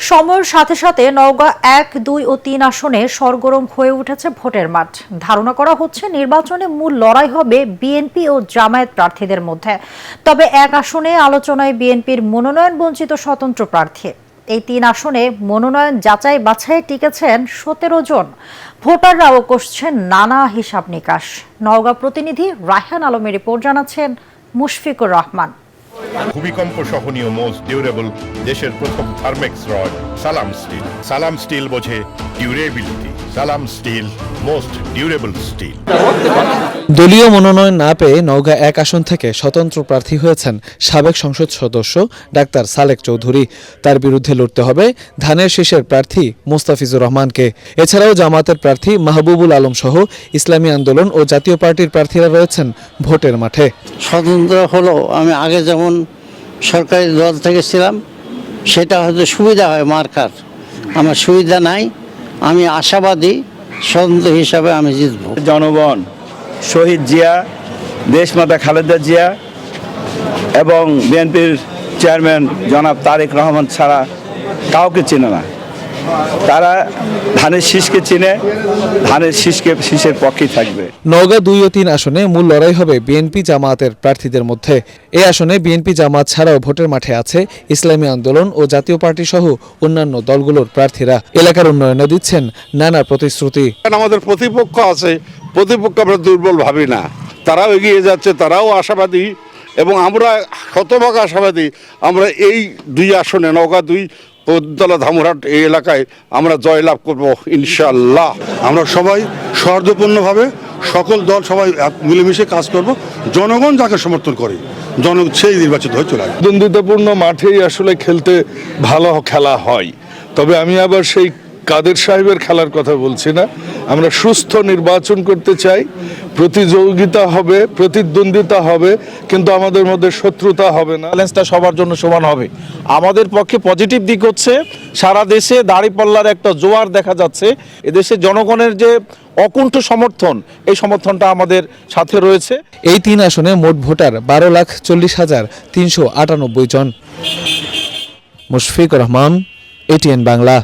সময়ের সাথে সাথে নওগাঁ ১, ২ ও ৩ আসনে সরগরম হয়ে উঠেছে ভোটের মাঠ। ধারণা করা হচ্ছে নির্বাচনে মূল লড়াই হবে বিএনপি ও জামায়াত প্রার্থীদের মধ্যে। তবে ১ আসনে আলোচনায় বিএনপির মনোনয়ন বঞ্চিত স্বতন্ত্র প্রার্থী। এই ৩ আসনে মনোনয়ন যাচাই বাছাইয়ে টিকেছেন ১৭ জন। ভোটাররাও কষছেন নানা হিসাব নিকাশ। নওগাঁ প্রতিনিধি রায়হান আলমের রিপোর্ট জানাচ্ছেন মুশফিকুর রহমান। ভূমিকম্প সহনীয় মোস্ট ডিউরেবল দেশের প্রথম থার্মেক্স রড সালাম স্টিল। সালাম স্টিল বোঝে ডিউরেবিলিটি। সালাম স্টিল মোস্ট ডিউরেবল স্টিল। দলীয় মনোনয়ন না পেয়ে নওগাঁ ১ আসন থেকে স্বতন্ত্র প্রার্থী হয়েছেন সাবেক সংসদ সদস্য ডাক্তার সালেক চৌধুরী। তার বিরুদ্ধে লড়তে হবে ধানের শীষের প্রার্থী মোস্তাফিজুর রহমানকে। এছাড়াও জামায়াতের প্রার্থী মাহবুবুল আলম সহ ইসলামী আন্দোলন ও জাতীয় পার্টির প্রার্থীরা রয়েছেন ভোটের মাঠে। স্বতন্ত্র হলো আমি আগে যেমন সরকারি দল থেকে ছিলাম, সেটা হয়তো সুবিধা হয় মার্কার, আমার সুবিধা নাই। আমি আশাবাদী স্বতন্ত্র হিসাবে আমি জিতব। জনগণ শহীদ জিয়া, দেশমাতা খালেদা জিয়া এবং বিএনপির চেয়ারম্যান জনাব তারেক রহমান ছাড়া কাউকে চেনে না। তারা ধানের শীষকে চিনে, ধানের শীষের পক্ষেই থাকবে। নওগাঁ ২ ও ৩ আসনে মূল লড়াই হবে বিএনপি জামায়াতের প্রার্থীদের মধ্যে। এই আসনে বিএনপি জামায়াত ছাড়াও ভোটের মাঠে আছে ইসলামী আন্দোলন ও জাতীয় পার্টি সহ অন্যান্য দলগুলোর প্রার্থীরা। এলাকার উন্নয়নে দিচ্ছেন নানা প্রতিশ্রুতি। আমাদের প্রতিপক্ষ আছে, প্রতিপক্ষ আমরা দুর্বল ভাবি না, তারাও এগিয়ে যাচ্ছে, তারাও আশাবাদী এবং আমরা শতভাগ আশাবাদী। আমরা এই ২ আসনে নওগাঁ ২ পদ্মতলা ধামরাট এই এলাকায় আমরা জয়লাভ করব ইনশাআল্লাহ। আমরা সবাই সৌহার্দ্যপূর্ণভাবে সকল দল সবাই মিলেমিশে কাজ করব। জনগণ যাকে সমর্থন করে জনগণ সেই নির্বাচিত হয়ে চলে আসবে। দ্বন্দ্বিতাপূর্ণ মাঠেই আসলে খেলতে ভালো খেলা হয়। তবে আমি আবার সেই কাদের সাহেবের খেলার কথা বলছি না। আমরা সুস্থ নির্বাচন করতে চাই, প্রতিযোগিতা হবে, প্রতিদ্বন্দ্বিতা হবে, কিন্তু আমাদের মধ্যে শত্রুতা হবে না। ব্যালেন্সটা সবার জন্য সমান হবে। আমাদের পক্ষে পজিটিভ দিক হচ্ছে সারা দেশে দাঁড়িপাল্লার একটা জোয়ার দেখা যাচ্ছে। এদেশে জনগণের যে অকুণ্ঠ সমর্থন, এই সমর্থনটা আমাদের সাথে রয়েছে। এই ৩ আসনে মোট ভোটার ১২,৪০,৩৯৮ জন। মুশফিকুর রহমান, ATN বাংলা।